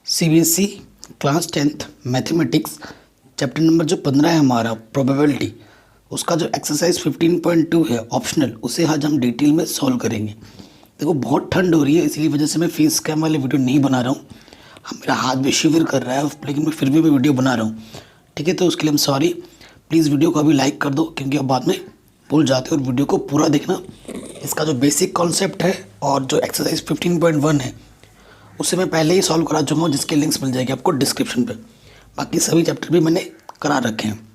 CBSE class 10th mathematics chapter number जो 15 है हमारा प्रोबेबिलिटी, उसका जो एक्सरसाइज 15.2 है ऑप्शनल, उसे आज हम डिटेल में सॉल्व करेंगे। देखो बहुत ठंड हो रही है, इसीलिए वजह से मैं फेस कैम वाले वीडियो नहीं बना रहा हूँ। मेरा हाथ भी शिविर कर रहा है, लेकिन मैं फिर भी वीडियो बना रहा हूँ। ठीक है, तो उसके लिए हम सॉरी। प्लीज़ वीडियो को अभी लाइक कर दो, क्योंकि अब बाद में भूल जाते हो, और वीडियो को पूरा देखना। इसका जो बेसिक कॉन्सेप्ट है और जो एक्सरसाइज 15.1 है उसे मैं पहले ही सॉल्व करा चुका हूँ, जिसके लिंक्स मिल जाएगी आपको डिस्क्रिप्शन पे। बाकी सभी चैप्टर भी मैंने करा रखे हैं।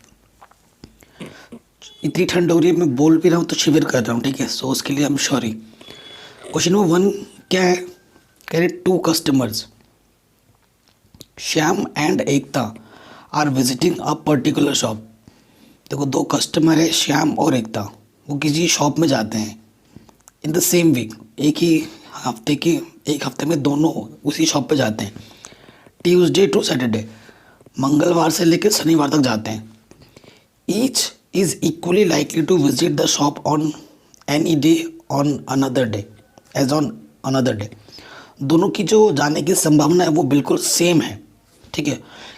इतनी ठंड हो रही है, मैं बोल भी रहा हूँ तो शिविर कर रहा हूँ। ठीक है, सो उसके लिए I am sorry. Question number 1 क्या है? कह रहे 2 customers Shyam and Ekta are visiting a particular shop. देखो 2 कस्टमर है, श्याम और एकता, वो किसी शॉप में जाते हैं इन द सेम वीक। एक हफ्ते में दोनों उसी शॉप पे जाते हैं। ट्यूसडे टू सैटरडे, मंगलवार से लेकर शनिवार तक जाते हैं। Each is equally likely to visit the shop on any day on another day as on another day. दोनों की जो जाने की संभावना है वो बिल्कुल सेम है। ठीक है,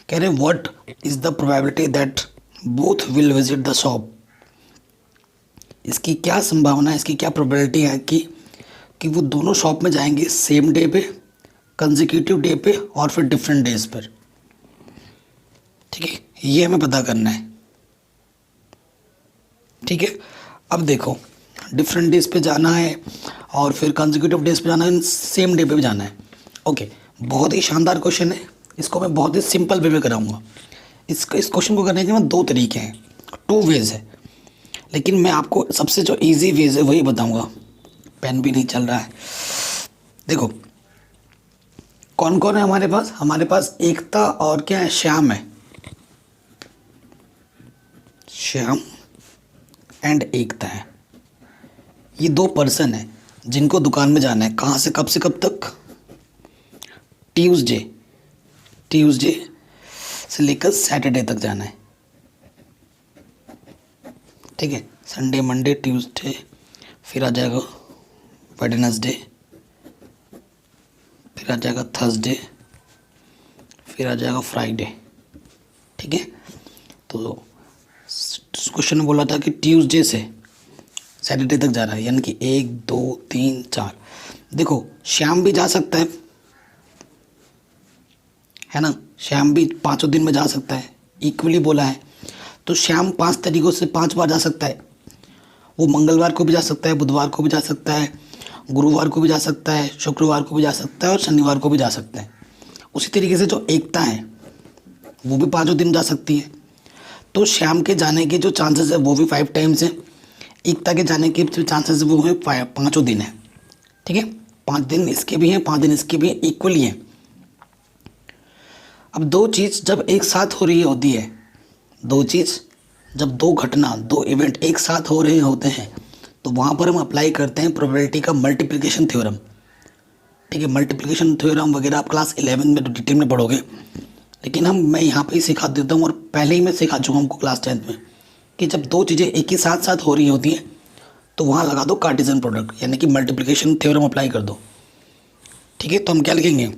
कह रहे हैं what is the probability that both will visit the shop. इसकी क्या संभावना है, इसकी क्या प्रोबेबिलिटी है कि वो दोनों शॉप में जाएंगे सेम डे पे, कंजिक्यूटिव डे पे, और फिर डिफरेंट डेज पर। ठीक है, ये हमें पता करना है। ठीक है, अब देखो डिफरेंट डेज पे जाना है और फिर कंजिक्यूटिव डेज पे जाना है, सेम डे पे भी जाना है। ओके, बहुत ही शानदार क्वेश्चन है। इसको मैं बहुत ही सिंपल वे में कराऊंगा। इस क्वेश्चन को करने के में 2 तरीके हैं, 2 वेज है, लेकिन मैं आपको सबसे जो इजी वेज है वही बताऊंगा। पेन भी नहीं चल रहा है। देखो कौन कौन है हमारे पास? हमारे पास एकता और क्या है? श्याम है। श्याम एंड एकता है, ये 2 पर्सन है जिनको दुकान में जाना है। कहाँ से कब तक? ट्यूसडे से लेकर सैटरडे तक जाना है। ठीक है, संडे मंडे ट्यूसडे, फिर आ जाएगा वेडनेसडे, फिर आ जाएगा थर्सडे, फिर आ जाएगा फ्राइडे। ठीक है, तो क्वेश्चन में बोला था कि ट्यूसडे से सैटरडे तक जा रहा है, यानी कि 1 2 3 4। देखो श्याम भी जा सकता है ना, श्याम भी 5 दिन में जा सकता है, इक्वली बोला है। तो श्याम 5 तरीक़ों से 5 बार जा सकता है। वो मंगलवार को भी जा सकता है, बुधवार को भी जा सकता है, गुरुवार को भी जा सकता है, शुक्रवार को भी जा सकता है, और शनिवार को भी जा सकता है। उसी तरीके से जो एकता है वो भी 5 दिन जा सकती है। तो श्याम के जाने के जो चांसेस है वो भी 5 टाइम्स है। एकता के जाने के जो चांसेस है वो है 5 दिन है। ठीक है, 5 दिन इसके भी हैं, 5 दिन इसके भी हैं, इक्वली हैं। अब 2 चीज़ जब एक साथ हो रही होती है, 2 चीज़ जब 2 घटना 2 इवेंट एक साथ हो रहे होते हैं, तो वहाँ पर हम अप्लाई करते हैं प्रोबेबिलिटी का मल्टीप्लिकेशन थ्योरम। ठीक है, मल्टीप्लिकेशन थ्योरम वगैरह आप क्लास 11 में तो डिटेल में पढ़ोगे, लेकिन मैं यहाँ पे ही सिखा देता हूँ, और पहले ही मैं सिखा चुका हूँ हमको क्लास 10th में, कि जब 2 चीज़ें एक ही साथ साथ हो रही होती हैं तो वहाँ लगा दो कार्टेशियन प्रोडक्ट, यानी कि मल्टीप्लिकेशन थ्योरम अप्लाई कर दो। ठीक है, तो हम क्या लिखेंगे?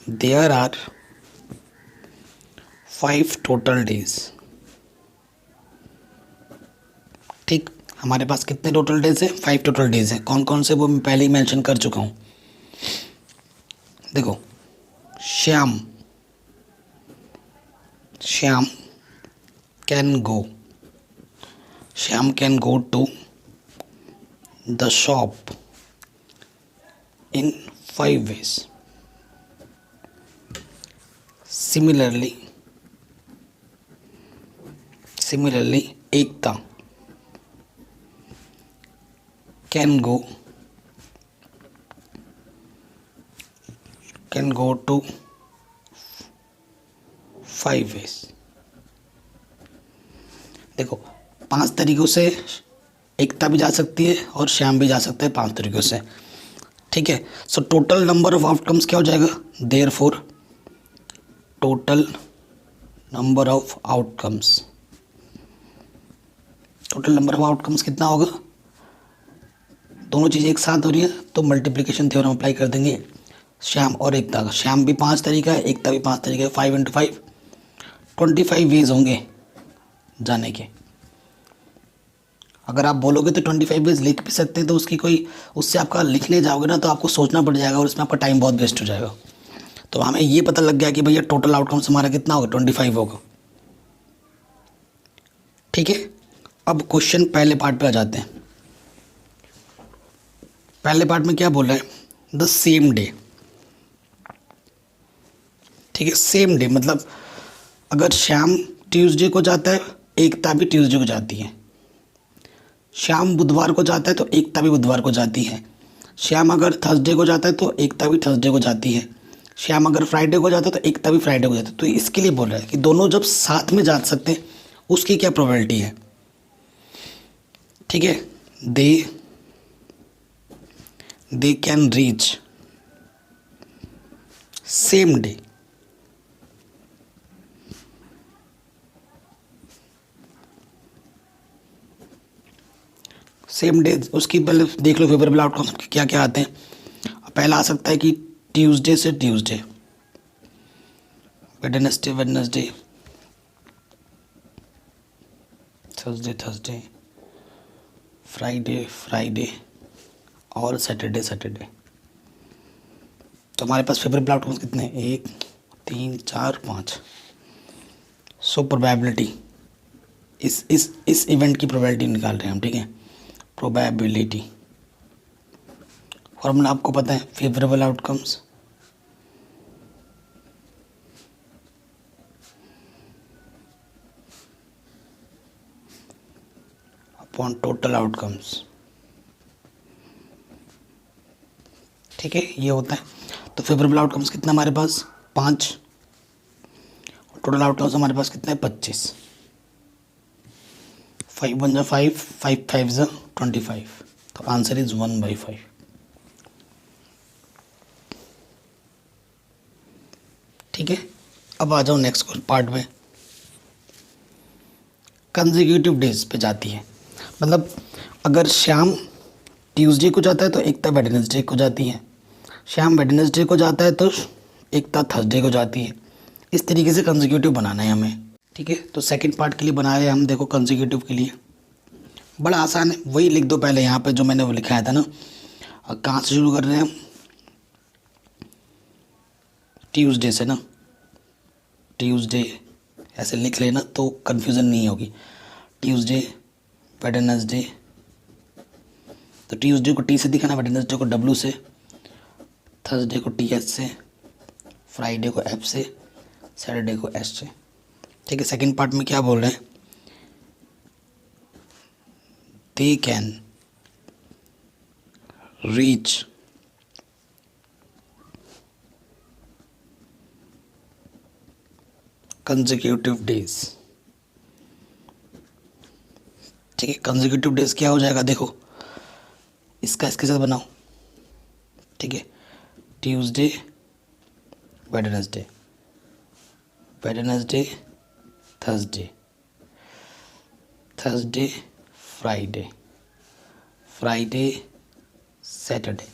There are 5 total days. ठीक, हमारे पास कितने टोटल डेज है? 5 टोटल डेज है। कौन कौन से वो मैं पहले ही मेंशन कर चुका हूँ। देखो Shyam can go to the shop in 5 ways. Similarly, Ekta can go to 5 ways. देखो 5 तरीक़ों से एकता भी जा सकती है और श्याम भी जा सकता है, 5 तरीक़ों से। ठीक है, so total number of outcomes क्या हो जाएगा? Therefore total number of outcomes total number of outcomes कितना होगा? दोनों चीज़ें एक साथ हो रही हैं तो मल्टीप्लिकेशन थ्योरम अप्लाई कर देंगे श्याम और एकता का। श्याम भी 5 तरीका है, एकता भी 5 तरीका है। 5 × 5 25 वेज होंगे जाने के। अगर आप बोलोगे तो 25 वेज लिख भी सकते हैं, तो उसकी कोई, उससे आपका लिखने जाओगे ना तो आपको सोचना पड़ जाएगा और उसमें आपका टाइम बहुत वेस्ट हो जाएगा। तो हमें ये पता लग गया कि भैया टोटल आउटकम्स हमारा कितना होगा, 25 होगा। ठीक है, अब क्वेश्चन पहले पार्ट पे आ जाते हैं। पहले पार्ट में क्या बोल रहा है, द सेम डे। ठीक है, सेम डे मतलब अगर श्याम ट्यूसडे को जाता है, एकता भी ट्यूसडे को जाती है। श्याम बुधवार को जाता है तो एकता भी बुधवार को जाती है। श्याम अगर थर्सडे को जाता है तो एकता भी थर्सडे को जाती है। श्याम अगर फ्राइडे को जाता है तो एकता भी फ्राइडे को जाता है। तो इसके लिए बोल रहा है कि दोनों जब साथ में जा सकते हैं उसकी क्या प्रोबेबिलिटी है। ठीक है, they can reach same day. Same day, उसकी पहले देख लो फेवरेबल आउटकम्स क्या क्या आते हैं। पहला आ सकता है कि ट्यूसडे से Tuesday, Wednesday Wednesday, Thursday Thursday, Friday Friday और सैटरडे सैटरडे। तो हमारे पास फेवरेबल आउटकम्स कितने हैं, 1 3 4 5। सो प्रोबेबिलिटी, इस इवेंट की प्रोबेबिलिटी निकाल रहे हैं हम। ठीक है, प्रोबेबिलिटी फॉर्मूला आपको पता है, favourable outcomes upon total outcomes. ठीक है, ये होता है। तो फेवरेबल आउटकम्स कितना हमारे पास 5, टोटल आउटकम्स हमारे पास कितना है 25। 5 × 1 = 5, 5 × 5 = 25। तो आंसर इज 1/5। ठीक है, अब आ जाओ नेक्स्ट पार्ट में। कंसेक्यूटिव डेज पे जाती है, मतलब अगर श्याम ट्यूसडे को जाता है तो एकता वेडनेसडे को जाती है। श्याम वेडनेसडे को जाता है तो एकता थर्सडे को जाती है। इस तरीके से कंसेक्यूटिव बनाना है हमें। ठीक है, तो सेकंड पार्ट के लिए बनाया है हम, देखो कंसेक्यूटिव के लिए बड़ा आसान है, वही लिख दो पहले यहाँ पे जो मैंने वो लिखाया था ना। और कहाँ से शुरू कर रहे हैं हम, ट्यूसडे से ना। ट्यूसडे ऐसे लिख लेना तो कन्फ्यूज़न नहीं होगी। ट्यूसडे वेडनेसडे, तो ट्यूसडे को टी से दिखाना, वेडनेसडे को डब्ल्यू से, थर्सडे को टी एच से, फ्राइडे को एफ से, सैटरडे को एस से। ठीक है, सेकंड पार्ट में क्या बोल रहे हैं, they can reach consecutive days. ठीक है, कंसेक्यूटिव डेज क्या हो जाएगा, देखो इसका इसके साथ बनाओ। ठीक है, Tuesday Wednesday, Wednesday Thursday, Thursday Friday, Friday Saturday.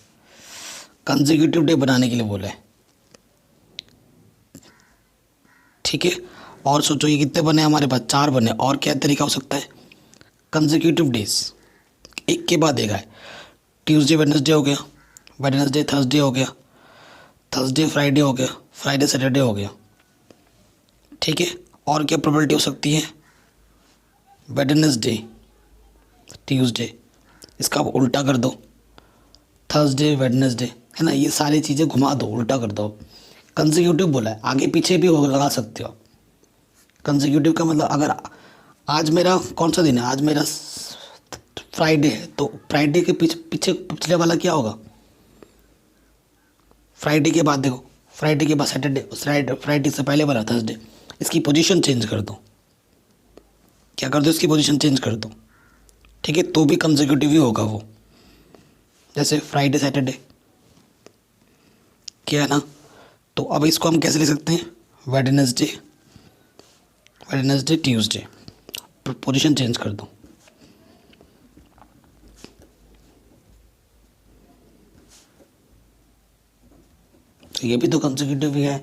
Consecutive day बनाने के लिए बोला है। ठीक है, और सोचो ये कितने बने हमारे पास, 4 बने। और क्या तरीका हो सकता है, कंसेक्यूटिव डेज एक के बाद एक है। ट्यूसडे वेडनेसडे हो गया, वेडनेसडे थर्सडे हो गया, थर्सडे फ्राइडे हो गया, फ्राइडे सैटरडे हो गया। ठीक है, और क्या प्रोबेबिलिटी हो सकती है, वेडनेसडे ट्यूसडे, इसका आप उल्टा कर दो, थर्सडे वेडनेसडे, है ना। ये सारी चीज़ें घुमा दो, उल्टा कर दो। कंसेक्यूटिव बोला है, आगे पीछे भी हो लगा सकते हो। कंसेक्यूटिव का मतलब अगर आज मेरा कौन सा दिन है, आज मेरा फ्राइडे है, तो फ्राइडे के पीछे पिछले वाला क्या होगा, फ्राइडे के बाद देखो, फ्राइडे के बाद सैटरडे, फ्राइडे से पहले वाला थर्सडे। इसकी पोजीशन चेंज कर दो, क्या कर दो, इसकी पोजीशन चेंज कर दो। ठीक है, तो भी कंसेक्यूटिव ही होगा वो। जैसे फ्राइडे सैटरडे क्या है ना, तो अब इसको हम कैसे ले सकते हैं, Wednesday Wednesday Tuesday, position change कर दो। तो ये भी तो कंसेक्यूटिव ही है,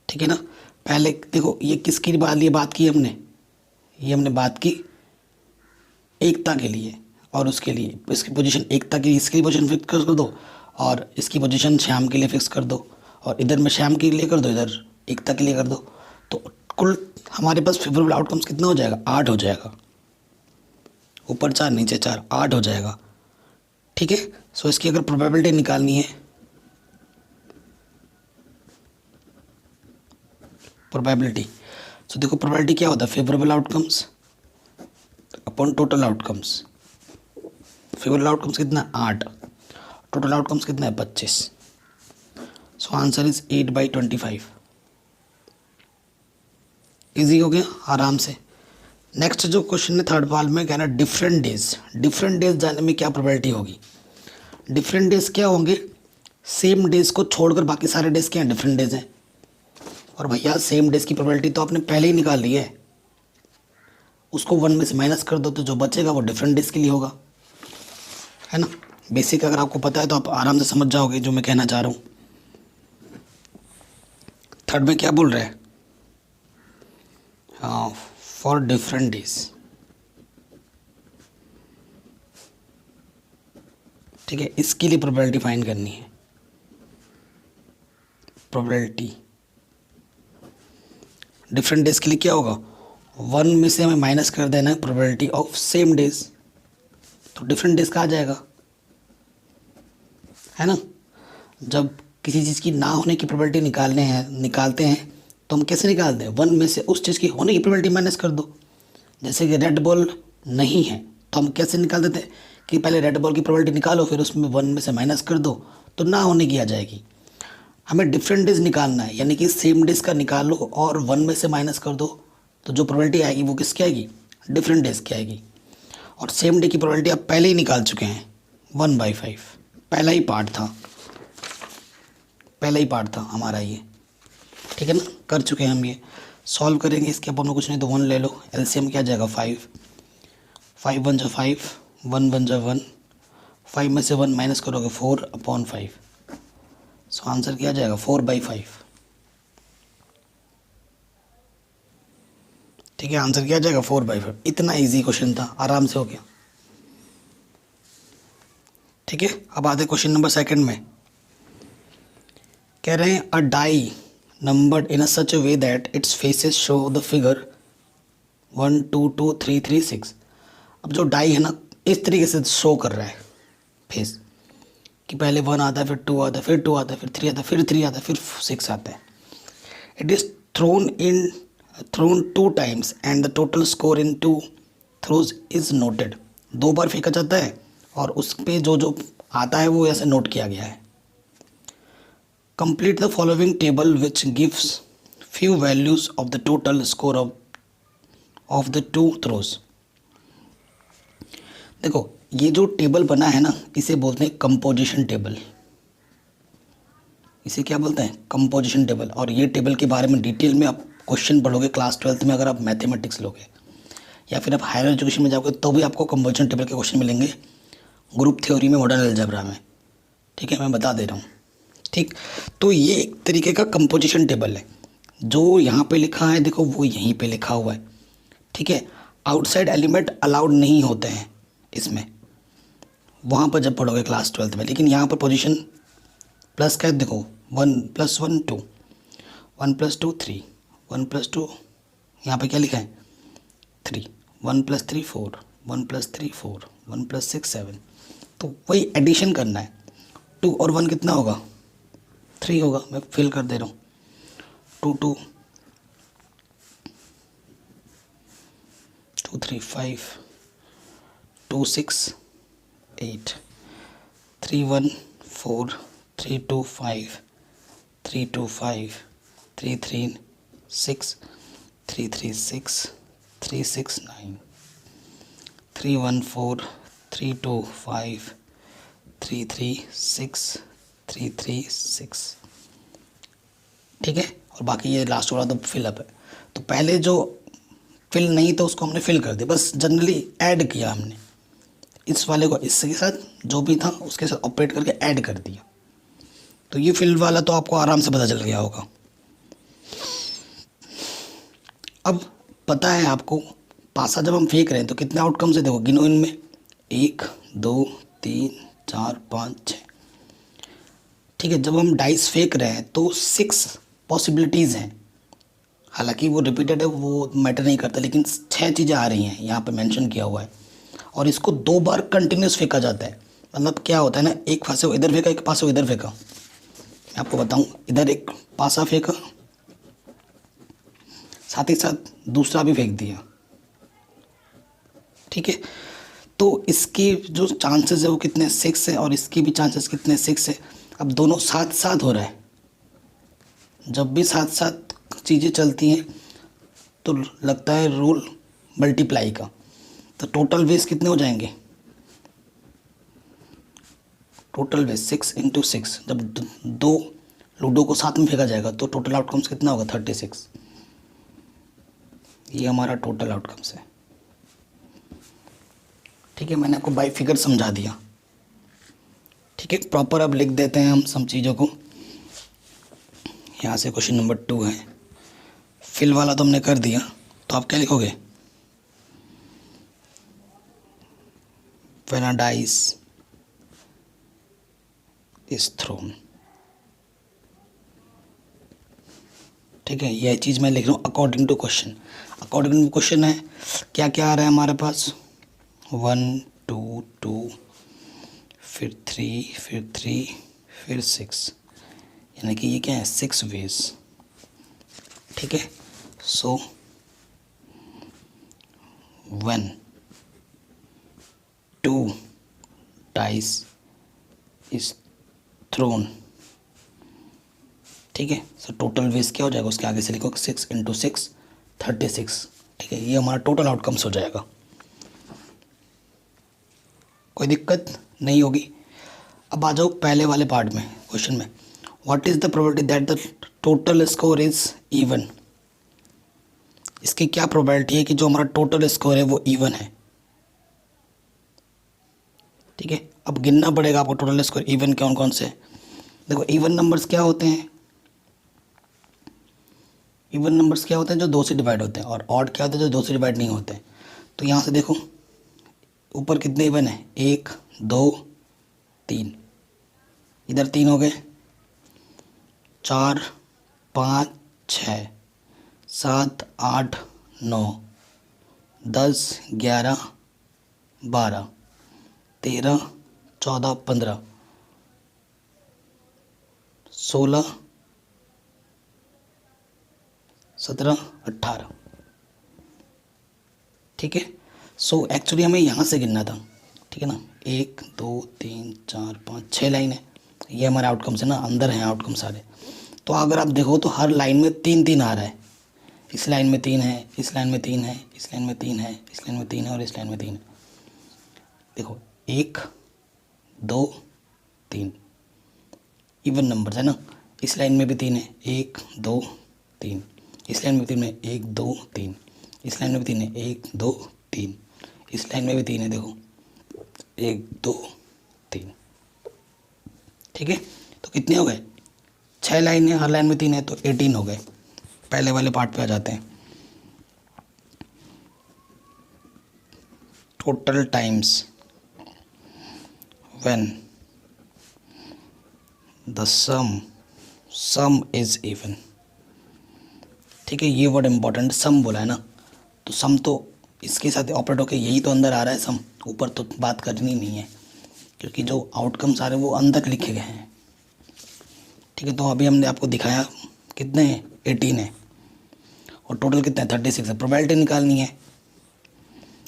ठीक है ना। पहले देखो ये किसकी बात की हमने, ये हमने बात की एकता के लिए और उसके लिए, इसकी पोजीशन एकता की, इसकी पोजीशन फिक्स कर दो और इसकी पोजीशन श्याम के लिए फिक्स कर दो, और इधर में श्याम के लिए कर दो, इधर एकता के लिए कर दो। तो कुल हमारे पास फेवरेबल आउटकम्स कितना हो जाएगा, 8 हो जाएगा। ऊपर 4 नीचे 4, 8 हो जाएगा, ठीक है। सो इसकी अगर प्रोबेबिलिटी निकालनी है, प्रोबेबिलिटी, सो देखो प्रोबेबिलिटी क्या होता है, favourable outcomes upon total outcomes. Favourable outcomes कितना है 8, टोटल आउटकम्स कितना है 25। So answer is 8/25। इजी हो गया आराम से। नेक्स्ट जो क्वेश्चन है थर्ड वाल में, कहना डिफरेंट डेज। डिफरेंट डेज जाने में क्या प्रोबेबिलिटी होगी, डिफरेंट डेज क्या होंगे, सेम डेज को छोड़कर बाकी सारे डेज क्या हैं, डिफरेंट डेज हैं। और भैया सेम डेज की प्रोबेबिलिटी तो आपने पहले ही निकाल ली है, उसको 1 में से माइनस कर दो तो जो बचेगा वो डिफरेंट डेज के लिए होगा, है ना। बेसिक अगर आपको पता है तो आप आराम से समझ जाओगे जो मैं कहना चाह रहा हूँ। थर्ड में क्या बोल रहे हैं, हाँ फॉर डिफरेंट डेज, ठीक है। इसके लिए प्रोबेबिलिटी फाइंड करनी है, प्रोबेबिलिटी डिफरेंट डेज के लिए क्या होगा, 1 में से हमें माइनस कर देना है प्रोबेबिलिटी ऑफ सेम डेज, तो डिफरेंट डेज का आ जाएगा, है ना। जब किसी चीज़ की ना होने की प्रोबेबिलिटी निकालते हैं तो हम कैसे निकालते हैं, 1 में से उस चीज़ की होने की प्रोबेबिलिटी माइनस कर दो। जैसे कि रेड बॉल नहीं है तो हम कैसे निकाल देते हैं कि पहले रेड बॉल की प्रोबेबिलिटी निकालो, फिर उसमें 1 में से माइनस कर दो तो ना होने की आ जाएगी। हमें डिफरेंट डेज निकालना है, यानी कि सेम डेज का निकालो और 1 में से माइनस कर दो तो जो प्रोबेबिलिटी आएगी वो किसकी आएगी, डिफरेंट डेज की आएगी। और सेम डे की प्रोबेबिलिटी आप पहले ही निकाल चुके हैं, 1/5, पहला ही पार्ट था हमारा ये, ठीक है ना, कर चुके हैं हम ये। सॉल्व करेंगे इसके अपन कुछ नहीं तो 1 ले लो, एलसीएम क्या जाएगा 5, 5 1 जा 5, 1 1 जा 1, 5 में से 1 माइनस करोगे 4/5, सो आंसर क्या जाएगा 4/5, ठीक है। आंसर क्या जाएगा 4/5। इतना इजी क्वेश्चन था, आराम से हो गया, ठीक है। अब आते क्वेश्चन नंबर सेकंड में, कह रहे हैं a die numbered in a such a way that its faces show the figure 1 2 2 3 3 6। अब जो डाई है ना इस तरीके से शो कर रहा है फेस, कि पहले 1 आता है, फिर 2 आता है, फिर 2 आता है, फिर 3 आता है, फिर 3 आता है, फिर 6 आता है। It is thrown 2 times and the total score in 2 throws is noted. 2 बार फेंका जाता है और उस पर जो आता है वो ऐसे नोट किया गया है। Complete the following table which gives few values of the total score of the 2 throws। देखो ये जो टेबल बना है ना इसे बोलते हैं कंपोजिशन टेबल, इसे क्या बोलते हैं कंपोजिशन टेबल। और ये टेबल के बारे में डिटेल में आप क्वेश्चन पढ़ोगे क्लास 12th में, अगर आप मैथमेटिक्स लोगे या फिर आप हायर एजुकेशन में जाओगे तो भी आपको कंपोजिशन टेबल के क्वेश्चन मिलेंगे, ग्रुप थ्योरी में, मॉडर्न अलजेब्रा में, ठीक है, मैं बता दे रहा हूँ, ठीक। तो ये एक तरीके का कंपोजिशन टेबल है, जो यहाँ पे लिखा है देखो वो यहीं पे लिखा हुआ है, ठीक है। आउटसाइड एलिमेंट अलाउड नहीं होते हैं इसमें, वहाँ पर जब पढ़ोगे क्लास 12th में। लेकिन यहाँ पर पोजीशन प्लस का देखो 1 + 1 2, 1 + 2 3, 1 + 2 यहाँ पे क्या लिखा है 3, 1 + 3 4, 1 + 3 4, 1 + 6 7। तो वही एडिशन करना है, 2 और 1 कितना होगा 3 होगा, मैं फिल कर दे रहा हूँ 2 2 2 3 5 2 6 8 3 1 4 3 2 5 3 2 5 3 3 6 3 3 6 3 6 9 3 1 4 3 2 5 3 3 6 3 3 6, ठीक है। और बाकी ये लास्ट वाला तो फिलअप है। तो पहले जो फिल नहीं था उसको हमने फिल कर दिया, बस जनरली ऐड किया हमने, इस वाले को इसके साथ जो भी था उसके साथ ऑपरेट करके ऐड कर दिया, तो ये फिल वाला तो आपको आराम से पता चल गया होगा। अब पता है आपको पासा जब हम फेंक रहे हैं तो कितने आउटकम्स है, देखो गिनो इनमें, 1 2 3 4 5 6। ठीक है, जब हम डाइस फेंक रहे हैं तो 6 पॉसिबिलिटीज़ हैं। हालांकि वो रिपीटेड है, वो मैटर नहीं करता, लेकिन 6 चीज़ें आ रही हैं यहाँ पे मेंशन किया हुआ है। और इसको 2 बार कंटिन्यूस फेंका जाता है। मतलब क्या होता है ना, एक पासे को इधर फेंका, एक पासे को इधर फेंका। मैं आपको बताऊँ, इधर एक पासा फेंका, साथ ही साथ दूसरा भी फेंक दिया। ठीक है, तो इसके जो चांसेस है वो कितने, 6 है, और इसके भी चांसेस कितने, 6 है। अब दोनों साथ साथ हो रहा है। जब भी साथ साथ चीज़ें चलती हैं तो लगता है रूल मल्टीप्लाई का। तो टोटल वेज कितने हो जाएंगे, टोटल वेज 6 × 6। जब 2 लूडो को साथ में फेंका जाएगा तो टोटल आउटकम्स कितना होगा, 36। ये हमारा टोटल आउटकम्स है। ठीक है, मैंने आपको बाई फिगर समझा दिया। ठीक है, प्रॉपर अब लिख देते हैं हम सब चीज़ों को। यहाँ से क्वेश्चन नंबर 2 है, फिल वाला तो हमने कर दिया, तो आप क्या लिखोगे, when a dice is thrown. ठीक है, यह चीज़ मैं लिख रहा हूँ according to question. According to question है, क्या क्या आ रहा है हमारे पास, 1 2 2, फिर 3, फिर 3, फिर 6, यानी कि ये क्या है, 6 वेज। ठीक है, so when 2 dice is thrown. ठीक है, सो टोटल वेज क्या हो जाएगा, उसके आगे से लिखो 6 × 6 36। ठीक है, ये हमारा टोटल आउटकम्स हो जाएगा। कोई दिक्कत नहीं होगी। अब आ जाओ पहले वाले पार्ट में, क्वेश्चन में, what is the probability that the total score is even. इसकी क्या प्रोबेबिलिटी है कि जो हमारा टोटल स्कोर है वो इवन है। ठीक है, अब गिनना पड़ेगा आपको टोटल स्कोर इवन कौन कौन से। देखो इवन नंबर्स क्या होते हैं, इवन नंबर्स क्या होते हैं, जो 2 से डिवाइड होते हैं, और ऑड क्या होते हैं, जो 2 से डिवाइड नहीं होते। तो यहाँ से देखो ऊपर कितने इवन है, 1 2 3, इधर 3 हो गए, 4 5 6 7 8 9 10 11 12 13 14 15 16 17 18। ठीक है, सो एक्चुअली हमें यहाँ से गिनना था। ठीक है ना, 1 2 3 4 5 6 लाइन है, ये हमारे आउटकम्स है ना, अंदर हैं आउटकम सारे। तो अगर आप देखो तो हर लाइन में 3 3 आ रहा है। इस लाइन में 3 है, इस लाइन में 3 है, इस लाइन में 3 है, इस लाइन में 3 है, और इस लाइन में 3 है। देखो 1 2 3 इवन नंबर्स है ना। इस लाइन में भी 3 है, 1 2 3, इस लाइन में 3 है, 1 2 3, इस लाइन में भी 3 है, 1 2 3, इस लाइन में भी 3 है, देखो 1 2 3। ठीक है, तो कितने हो गए, 6 लाइन है, हर लाइन में 3 है, तो 18 हो गए। पहले वाले पार्ट पे आ जाते हैं। Total times when the some is even. ठीक है, ये वर्ड इंपॉर्टेंट, सम बोला है ना, तो सम तो इसके साथ ऑपरेट होकर यही तो अंदर आ रहा है सम, ऊपर तो बात करनी नहीं है क्योंकि जो आउटकम्स आ रहे हैं वो अंदर लिखे गए हैं। ठीक है, तो अभी हमने आपको दिखाया कितने हैं, 18 है, और टोटल कितने हैं, 36 है। प्रोबेबिलिटी निकालनी है,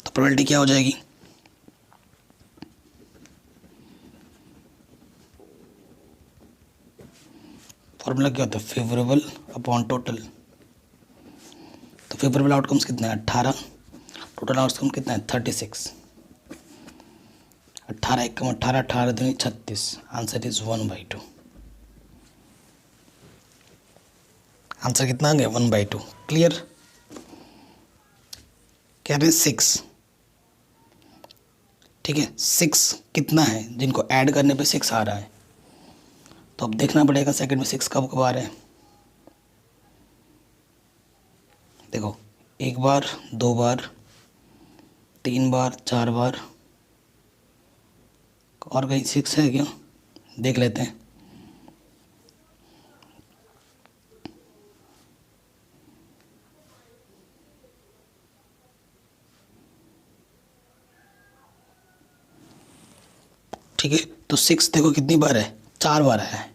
तो प्रोबेबिलिटी क्या हो जाएगी, फॉर्मूला क्या होता है, फेवरेबल अपॉन टोटल। तो फेवरेबल आउटकम्स कितने हैं, 18, टोटल आउटकम कितना है, 36। 18 1 18, 18 दूनी 36, आंसर इज 1/2। आंसर कितना आ गया, 1/2। क्लियर, कह रहे हैं 6। ठीक है, 6 कितना है, जिनको ऐड करने पे 6 आ रहा है, तो अब देखना पड़ेगा सेकंड में 6 कब कब आ रहे हैं। देखो, 1 बार, 2 बार, 3 बार, 4 बार, और कहीं 6 है क्या, देख लेते हैं। ठीक है, तो 6 देखो कितनी बार है, 4 बार है।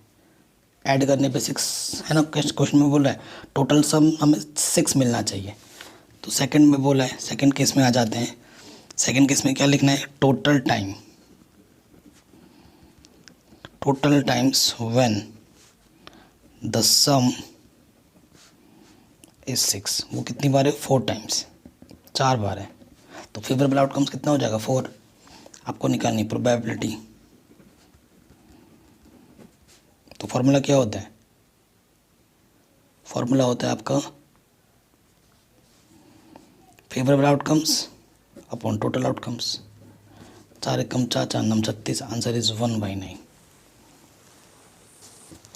ऐड करने पे 6 है ना, क्वेश्चन में बोल रहा है टोटल सम हमें 6 मिलना चाहिए। तो सेकंड में बोला है, सेकंड केस में आ जाते हैं। सेकंड केस में क्या लिखना है, total time, total times when the some is 6। वो कितनी बार है, 4 टाइम्स, 4 बार है। तो फेवरेबल आउटकम्स कितना हो जाएगा, 4। आपको निकालनी प्रोबेबिलिटी। तो फॉर्मूला क्या होता है, फॉर्मूला होता है आपका favourable outcomes upon total outcomes. 4 Ekam 4, 4 num 36, answer is 1/9।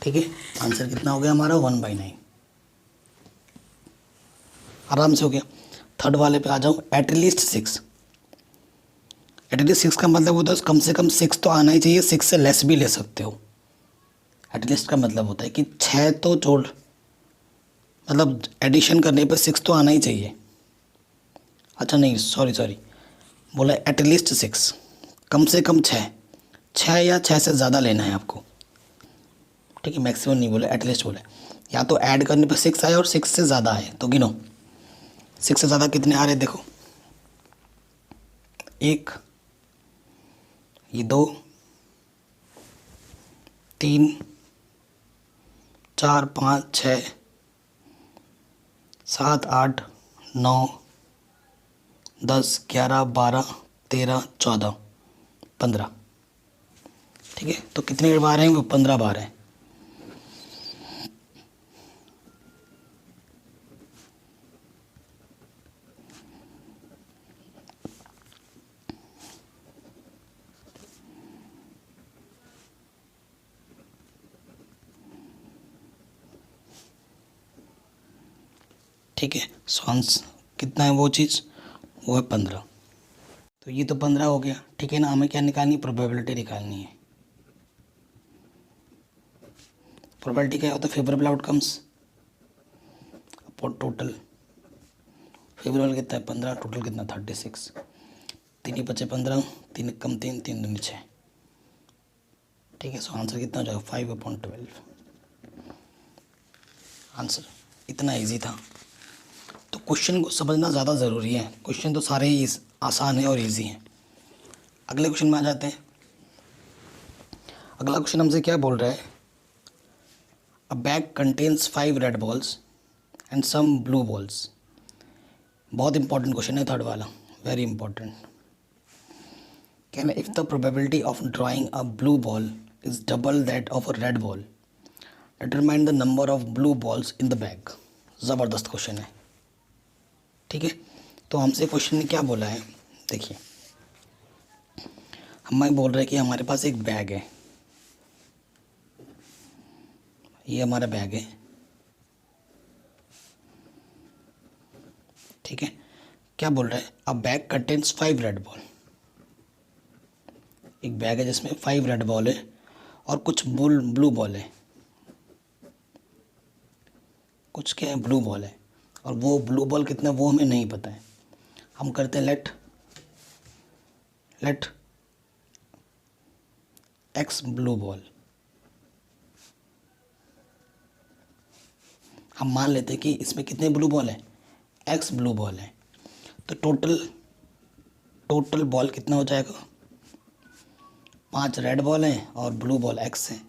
ठीक है, आंसर कितना हो गया हमारा, 1/9। आराम से हो गया। थर्ड वाले पे आ जाओ, एटलीस्ट 6। एटलीस्ट 6 का मतलब होता है कम से कम 6 तो आना ही चाहिए, 6 से लेस भी ले सकते हो। एटलीस्ट का मतलब होता है कि 6 तो जोड़, मतलब एडिशन करने पे 6 तो आना ही चाहिए। अच्छा नहीं, सॉरी, बोला एटलीस्ट 6, कम से कम 6 या 6 से ज़्यादा लेना है आपको। ठीक है, मैक्सिमम नहीं बोला, एटलीस्ट बोला। या तो ऐड करने पे 6 आए और 6 से ज़्यादा आए, तो गिनो 6 से ज़्यादा कितने आ रहे, देखो 1, ये 2, 3, 4, 5, 6, 7, 8, 9, 10, 11, 12, 13, 14, 15। ठीक है, तो कितने बार हैं वो, 15 बार हैं। ठीक है, सॉन्स कितना है वो चीज़, वो है 15। तो ये तो 15 हो गया। ठीक है ना, हमें क्या निकालनी, प्रोबेबिलिटी निकालनी है। प्रोबेबिलिटी क्या होता है, favourable outcomes upon total. Favourable कितना है 15, टोटल कितना 36। 3 ही बचे 15, 3 कम 3, 3 दूनी 6। ठीक है, सो आंसर कितना हो जाएगा, 5/12। आंसर इतना इजी था। तो क्वेश्चन को समझना ज़्यादा ज़रूरी है। क्वेश्चन तो सारे ही आसान है और इजी हैं। अगले क्वेश्चन में आ जाते हैं। अगला क्वेश्चन हमसे क्या बोल रहा है, a bag contains 5 red balls and some blue balls. बहुत इंपॉर्टेंट क्वेश्चन है थर्ड वाला, वेरी इंपॉर्टेंट। कहना if the probability of drawing a blue ball is double that of a red ball, determine the number of blue balls in the bag. ज़बरदस्त question है। ठीक है, तो हमसे क्वेश्चन ने क्या बोला है, देखिए हमें बोल रहे हैं कि हमारे पास एक बैग है, ये हमारा बैग है। ठीक है, क्या बोल रहा है, a bag contains 5 red ball. एक बैग है जिसमें 5 रेड बॉल है और कुछ ब्लू बॉल है, कुछ क्या है, ब्लू बॉल है। और वो ब्लू बॉल कितना वो हमें नहीं पता है। हम करते हैं लेट एक्स ब्लू बॉल। हम मान लेते हैं कि इसमें कितने ब्लू बॉल है, एक्स ब्लू बॉल है। तो टोटल बॉल कितना हो जाएगा, 5 रेड बॉल हैं और ब्लू बॉल एक्स है।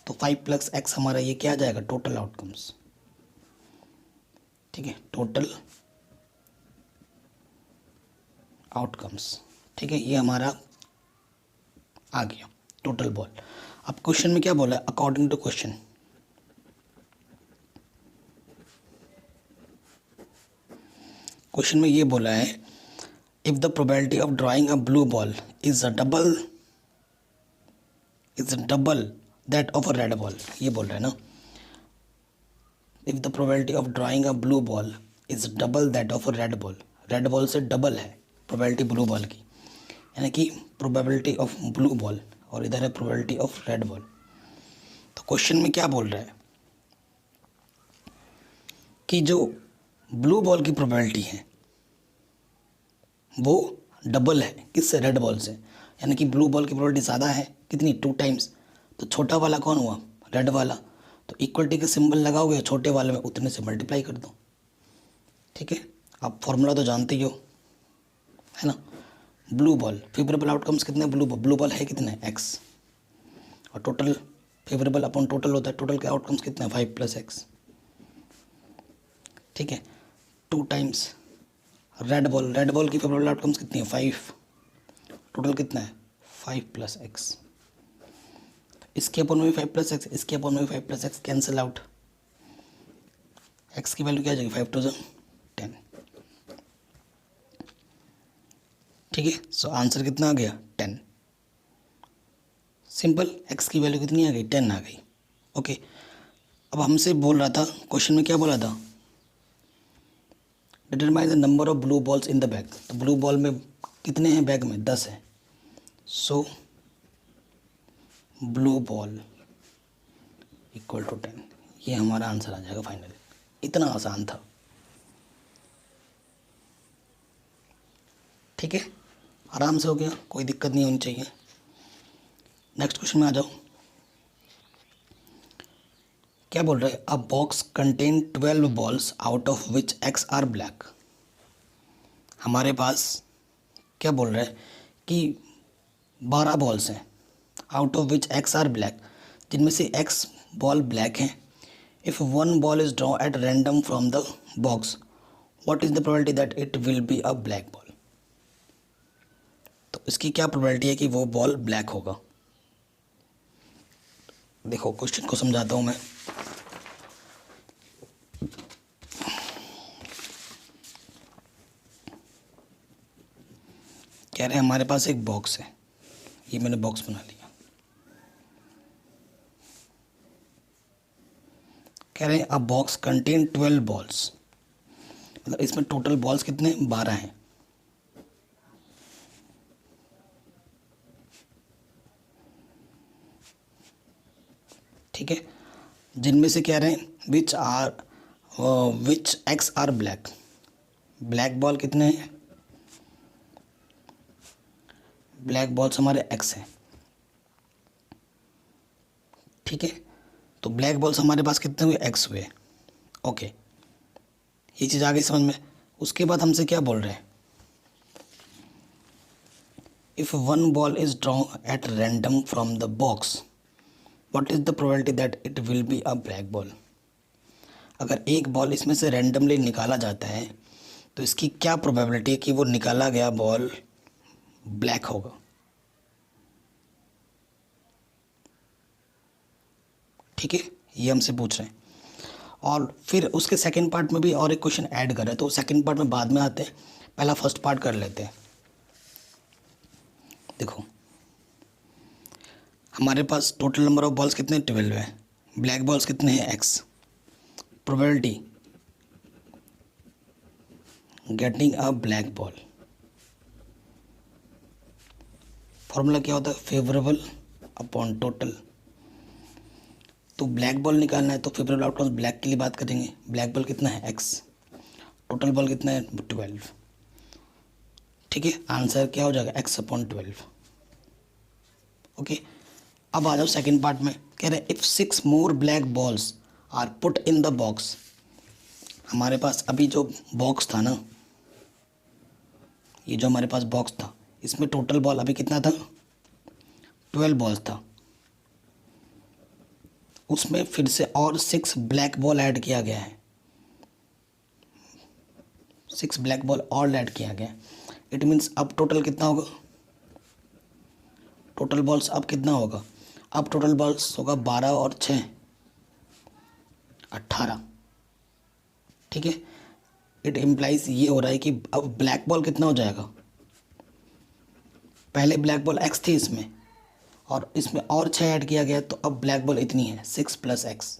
तो 5 + x हमारा ये क्या आ जाएगा, टोटल आउटकम्स। ठीक है, टोटल आउटकम्स। ठीक है, ये हमारा आ गया टोटल बॉल। अब क्वेश्चन में क्या बोला है, अकॉर्डिंग टू क्वेश्चन, क्वेश्चन में ये बोला है if the probability of drawing a blue ball is double that of a red ball, ये बोल रहा है ना। If the probability of drawing a blue ball is double that of a red ball से डबल है probability blue ball की, यानी कि प्रोबेबिलिटी ऑफ ब्लू बॉल और इधर है प्रोबेबिलिटी ऑफ रेड बॉल। तो क्वेश्चन में क्या बोल रहा है कि जो ब्लू बॉल की प्रोबेबिलिटी है वो डबल है किससे, रेड बॉल से, यानी कि ब्लू बॉल की प्रोबेबिलिटी ज़्यादा है कितनी, 2 टाइम्स। तो छोटा वाला कौन हुआ, रेड वाला। तो इक्वलिटी के सिंबल लगाओगे छोटे वाले में, उतने से मल्टीप्लाई कर दो, ठीक है। आप फॉर्मूला तो जानते ही हो, है ना। ब्लू बॉल फेवरेबल आउटकम्स कितने, ब्लू बॉल है कितने, x, और टोटल फेवरेबल अपॉन टोटल होता है, टोटल के आउटकम्स कितने, 5 + x, ठीक है। 2 टाइम्स रेड बॉल की फेवरेबल आउटकम्स कितनी है, 5, टोटल कितना है 5 + x। इसके अपॉन में 5 + x, इसके अपॉन में 5 + x कैंसिल आउट, x की वैल्यू क्या आ जाएगी, 5 × 2 = 10, ठीक है। सो आंसर कितना आ गया, 10। सिंपल, x की वैल्यू कितनी आ गई, 10 आ गई, ओके। अब हमसे बोल रहा था, क्वेश्चन में क्या बोला था, determine the number of blue balls in the bag. तो ब्लू बॉल में कितने हैं बैग में, 10 है। So blue ball equal to 10, ये हमारा आंसर आ जाएगा फाइनल। इतना आसान था, ठीक है, आराम से हो गया, कोई दिक्कत नहीं होनी चाहिए। नेक्स्ट क्वेश्चन में आ जाओ। क्या बोल रहे हैं, a box contain 12 balls out of which x are black. हमारे पास क्या बोल रहा है कि 12 बॉल्स हैं out of which x are black, जिनमें से x बॉल ब्लैक है। If 1 ball is draw at random from the box, what is the probability that it will be a black ball. तो इसकी क्या प्रोबेबिलिटी है कि वो बॉल ब्लैक होगा। देखो क्वेश्चन को समझाता हूँ मैं। कह रहे हैं हमारे पास एक बॉक्स है, ये मैंने बॉक्स बना लिया। कह रहे हैं अ बॉक्स कंटेन 12 बॉल्स, मतलब इसमें टोटल बॉल्स कितने, 12 हैं। ठीक है, जिनमें से कह रहे हैं which X are black, black ball कितने हैं, ब्लैक बॉल्स हमारे एक्स हैं, ठीक है। तो ब्लैक बॉल्स हमारे पास कितने हुए, एक्स हुए, ओके, ये चीज़ आ गई समझ में। उसके बाद हमसे क्या बोल रहे हैं, if 1 ball is drawn at random from the box, what is the probability that it will be a black ball. अगर एक बॉल इसमें से रैंडमली निकाला जाता है तो इसकी क्या प्रोबेबिलिटी है कि वो निकाला गया बॉल ब्लैक होगा। ठीक है, ये हमसे पूछ रहे हैं। और फिर उसके सेकंड पार्ट में भी और एक क्वेश्चन ऐड कर रहे हैं, तो सेकंड पार्ट में बाद में आते हैं, पहला फर्स्ट पार्ट कर लेते हैं। देखो हमारे पास टोटल नंबर ऑफ बॉल्स कितने, 12 है, ब्लैक बॉल्स कितने हैं, x. Probability getting a black ball, formula क्या होता है, फेवरेबल अपॉन टोटल। तो ब्लैक बॉल निकालना है तो फेवरेबल आउटकम्स ब्लैक के लिए बात करेंगे, ब्लैक बॉल कितना है, एक्स, टोटल बॉल कितना है, 12, ठीक है। आंसर क्या हो जाएगा, x/12, ओके। अब आ जाओ सेकंड पार्ट में, कह रहे हैं if 6 more black balls are put in the box. हमारे पास अभी जो बॉक्स था ना, ये जो हमारे पास बॉक्स था, इसमें टोटल बॉल अभी कितना था, 12 बॉल्स था, उसमें फिर से और 6 ब्लैक बॉल ऐड किया गया है, 6 ब्लैक बॉल और ऐड किया गया। इट मीन्स अब टोटल कितना होगा, टोटल बॉल्स अब कितना होगा, अब टोटल बॉल्स होगा 12 और 6 18, ठीक है। इट इम्प्लाइज ये हो रहा है कि अब ब्लैक बॉल कितना हो जाएगा, पहले ब्लैक बॉल एक्स थी इसमें और इसमें और 6 ऐड किया गया, तो अब ब्लैक बॉल इतनी है 6 + x।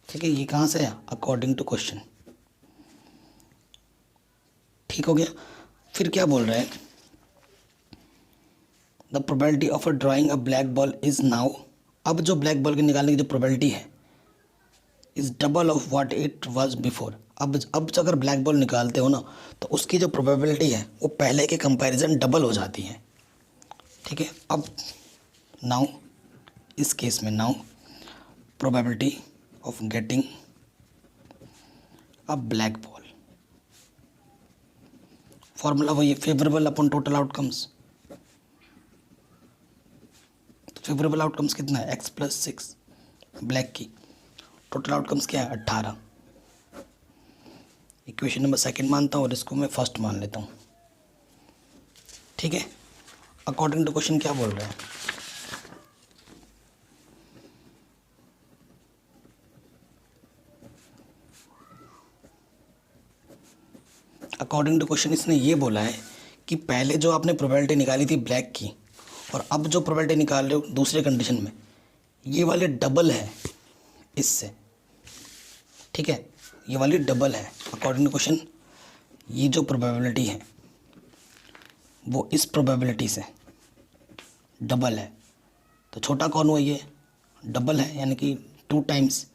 ठीक है, ये कहाँ से है? According to question. ठीक हो गया। फिर क्या बोल रहा है? The probability of drawing a black ball is now, अब जो ब्लैक बॉल के निकालने की जो प्रोबेबिलिटी है is double of what it was before. अब अगर ब्लैक बॉल निकालते हो ना, तो उसकी जो प्रोबेबिलिटी है वो पहले के कंपैरिजन डबल हो जाती है। ठीक है, अब नाउ इस केस में now probability of getting a black ball, formula वही है, favourable upon total outcomes. Favourable outcomes कितना है? x + 6 ब्लैक की। टोटल आउटकम्स क्या है? 18। इक्वेशन नंबर सेकंड मानता हूँ और इसको मैं फर्स्ट मान लेता हूँ। ठीक है, अकॉर्डिंग टू क्वेश्चन क्या बोल रहा है? अकॉर्डिंग टू क्वेश्चन इसने ये बोला है कि पहले जो आपने प्रोबेबिलिटी निकाली थी ब्लैक की, और अब जो प्रोबेबिलिटी निकाल रहे हो दूसरे कंडीशन में, ये वाले डबल है इससे। ठीक है, ये वाली डबल है। अकॉर्डिंग टू क्वेश्चन ये जो प्रोबेबिलिटी है वो इस प्रोबेबिलिटी से डबल है। तो छोटा कौन हुआ? ये डबल है, यानी कि 2 टाइम्स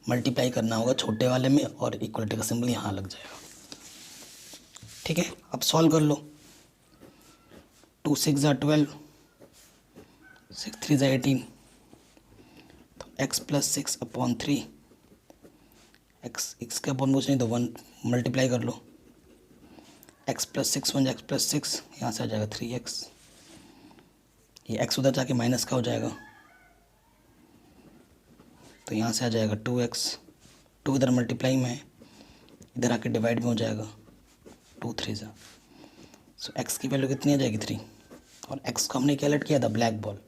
मल्टीप्लाई करना होगा छोटे वाले में, और इक्वलिटी का सिंबल यहाँ लग जाएगा। ठीक है, अब सॉल्व कर लो। 2 × 6 = 12, 6 × 3 = 18, तो x + 6/3, x के अपॉन कुछ नहीं तो 1 मल्टीप्लाई कर लो। x + 6 1 x + 6, यहाँ से आ जाएगा 3x। ये x उधर जाके माइनस का हो जाएगा, तो यहाँ से आ जाएगा 2x। 2 इधर मल्टीप्लाई में है, इधर आके डिवाइड में हो जाएगा, 2 × 3 = 6। सो x की वैल्यू कितनी आ जाएगी? 3। और x को हमने क्या लेट किया था? Black ball.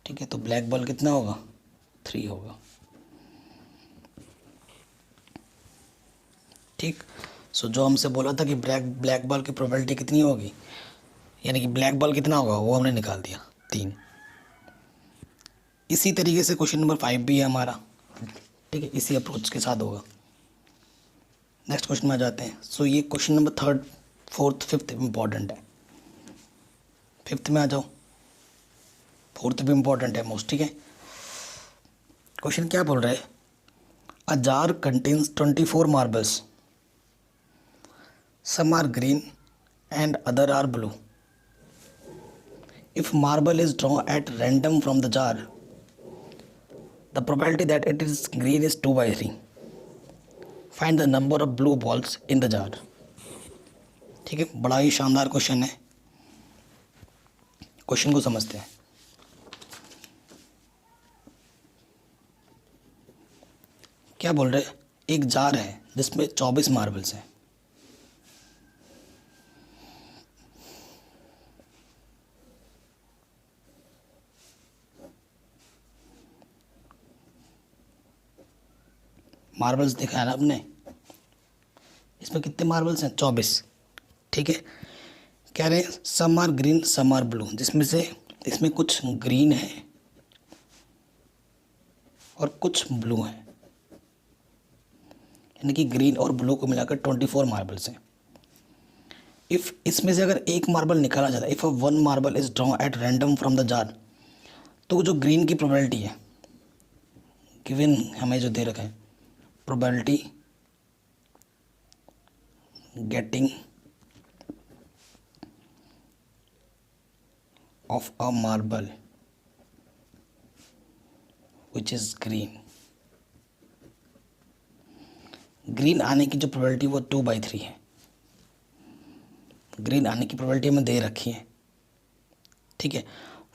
ठीक है, तो ब्लैक बॉल कितना होगा? 3 होगा। ठीक, सो जो हमसे बोला था कि ब्लैक बॉल की प्रोबेबिलिटी कितनी होगी, यानी कि ब्लैक बॉल कितना होगा, वो हमने निकाल दिया 3। इसी तरीके से क्वेश्चन नंबर 5 भी है हमारा। ठीक है, इसी अप्रोच के साथ होगा। नेक्स्ट क्वेश्चन में आ जाते हैं। सो ये question number 3rd 4th 5th important है। 5th में आ जाओ, 4th भी इंपॉर्टेंट है मोस्ट। ठीक है, क्वेश्चन क्या बोल रहा है? अ jar contains 24 marbles, some are green and other are blue. If marble is drawn at random from the jar, the probability that it is green is 2/3. Find the number of blue balls in the jar. ठीक है, बड़ा ही शानदार question है। Question को समझते हैं। क्या बोल रहे? एक जार है जिसमें 24 मार्बल्स हैं। मार्बल्स देखा है ना आपने, इसमें कितने मार्बल्स हैं? 24। ठीक है, कह रहे हैं some are green some are blue, जिसमें से इसमें कुछ ग्रीन है और कुछ ब्लू है, यानी कि ग्रीन और ब्लू को मिलाकर 24 मार्बल्स हैं। इफ़ इसमें से अगर एक मार्बल निकाला जाता है, if 1 marble is drawn at random from the jar, तो जो ग्रीन की प्रोबेबिलिटी है गिवन हमें जो दे रखा है, probability getting of a marble which is green, green आने की जो प्रोबेबिलिटी वो 2/3 है। ग्रीन आने की प्रोबेबिलिटी हमें दे रखी है। ठीक है,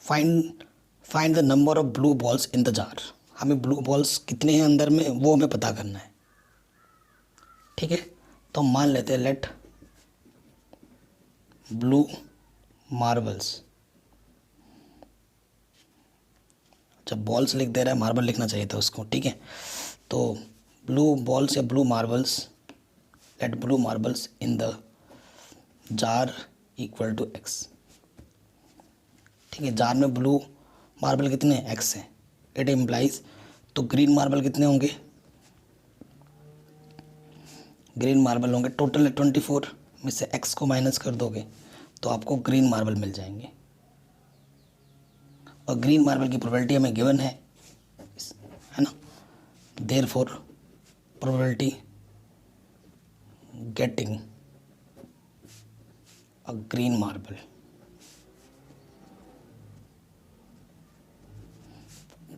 find the number of blue balls in the jar, हमें ब्लू बॉल्स कितने हैं अंदर में वो हमें पता करना है। ठीक है, तो हम मान लेते हैं लेट ब्लू मार्बल्स, जब बॉल्स लिख दे रहा है मार्बल लिखना चाहिए था उसको। ठीक है, तो ब्लू बॉल्स या blue marbles, let blue marbles in the jar equal to X. ठीक है, जार में ब्लू मार्बल कितने एक्स हैं, इट इम्प्लाइज, तो ग्रीन मार्बल कितने होंगे, ग्रीन मार्बल होंगे टोटल 24 में से एक्स को माइनस कर दोगे तो आपको ग्रीन मार्बल मिल जाएंगे। और ग्रीन मार्बल की प्रोबेबिलिटी हमें गिवन है ना, therefore probability getting a green marble,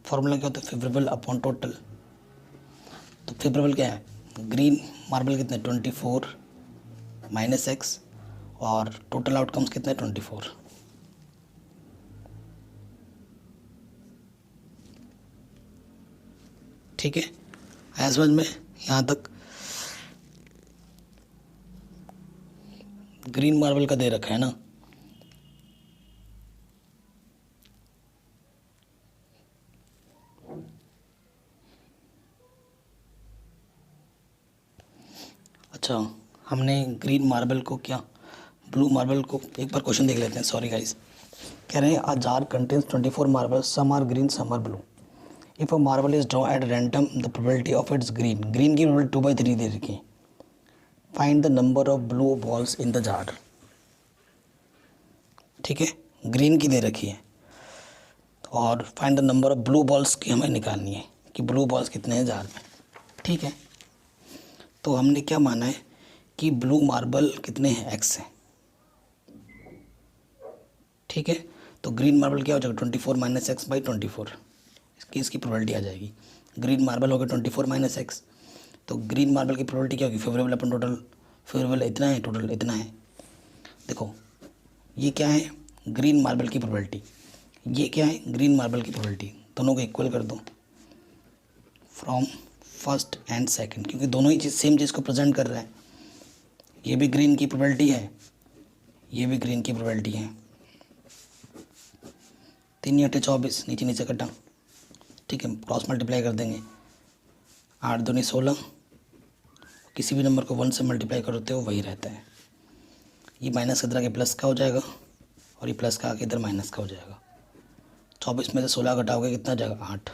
formula क्या होता है, फेवरेबल अपॉन टोटल। तो फेवरेबल क्या है, ग्रीन मार्बल कितने 24 माइनस एक्स, और टोटल आउटकम्स कितने 24। ठीक है, आया समझ में यहाँ तक। ग्रीन मार्बल का दे रखा है ना, अच्छा हमने ग्रीन मार्बल को क्या, ब्लू मार्बल को एक बार क्वेश्चन देख लेते हैं। सॉरी गाइस, कह रहे हैं a jar contains 24 marble, some are green some are blue, if a marble is draw at random the probability of its green, green की प्रोबेबिलिटी 2/3 दे रखी है, find the number of blue balls in the jar. ठीक है, green की दे रखी है और find the number of blue balls की हमें निकालनी है कि ब्लू बॉल्स कितने हैं जार में। ठीक है, तो हमने क्या माना है कि ब्लू मार्बल कितने हैं एक्स हैं। ठीक है, तो ग्रीन मार्बल क्या हो जाएगा 24 माइनस एक्स बाई 24, इसकी प्रोबेबिलिटी आ जाएगी। ग्रीन मार्बल होगा 24 माइनस एक्स, तो ग्रीन मार्बल की प्रोबेबिलिटी क्या होगी, फेवरेबल अपन टोटल, फेवरेबल इतना है टोटल इतना है। देखो ये क्या है, ग्रीन मार्बल की प्रोबेबिलिटी, ये क्या है ग्रीन मार्बल की प्रोबेबिलिटी, दोनों को इक्वल कर दो फ्रॉम फर्स्ट एंड सेकंड, क्योंकि दोनों ही चीज़ सेम चीज़ को प्रेजेंट कर रहा है। ये भी ग्रीन की प्रोबेबिलिटी है, ये भी ग्रीन की प्रोबेबिलिटी है। 3 × 24 नीचे नीचे कटा, ठीक है, क्रॉस मल्टीप्लाई कर देंगे, 8 दूनी 16, किसी भी नंबर को 1 से मल्टीप्लाई करते हो वही रहता है। ये माइनस इधर आके प्लस का हो जाएगा और ये प्लस का आके इधर माइनस का हो जाएगा। 24 में से 16 घटाओगे कितना जाएगा 8।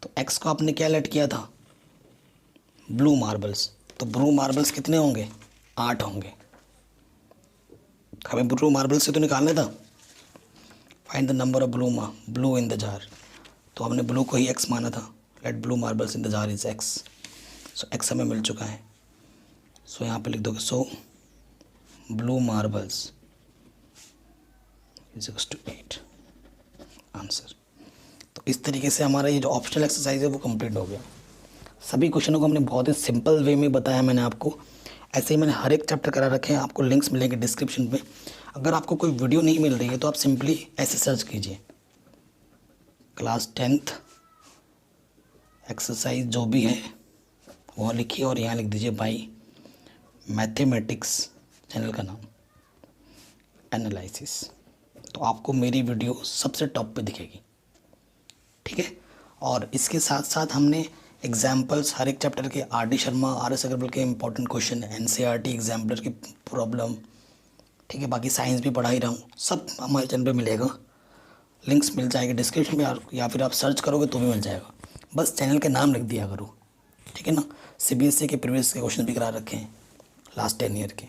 तो एक्स को आपने क्या लेट किया था, ब्लू मार्बल्स, तो ब्लू मार्बल्स कितने होंगे 8 होंगे। हमें ब्लू मार्बल्स से तो निकालना था, find the number of blue in the jar, तो हमने ब्लू को ही एक्स माना था, let blue marbles in the jar is X. So X हमें मिल चुका है, सो यहाँ पे लिख दोगे so blue marbles is equals to 8 answer. तो इस तरीके से हमारा ये जो ऑप्शनल एक्सरसाइज है वो कंप्लीट हो गया। सभी क्वेश्चनों को हमने बहुत ही सिंपल वे में बताया मैंने आपको, ऐसे ही मैंने हर एक चैप्टर करा रखे हैं, आपको लिंक्स मिलेंगे डिस्क्रिप्शन में। अगर आपको कोई वीडियो नहीं मिल रही है तो आप सिंपली ऐसे सर्च कीजिए क्लास 10th एक्सरसाइज जो भी है वो लिखिए और यहाँ लिख दीजिए बाई मैथमेटिक्स, चैनल का नाम एनालिसिस, तो आपको मेरी वीडियो सबसे टॉप पे दिखेगी। ठीक है, और इसके साथ साथ हमने एग्जाम्पल्स हर एक चैप्टर के, R D Sharma, R S Agarwal के इंपॉर्टेंट क्वेश्चन, एनसीईआरटी एग्जाम्पलर की प्रॉब्लम, ठीक है, बाकी साइंस भी पढ़ा ही रहा हूँ, सब हमारे चैनल पे मिलेगा। लिंक्स मिल जाएंगे डिस्क्रिप्शन में या फिर आप सर्च करोगे तो भी मिल जाएगा, बस चैनल के नाम लिख दिया करो। ठीक है ना, सीबीएसई के प्रीवियस के क्वेश्चन भी करा रखे हैं लास्ट 10 ईयर के।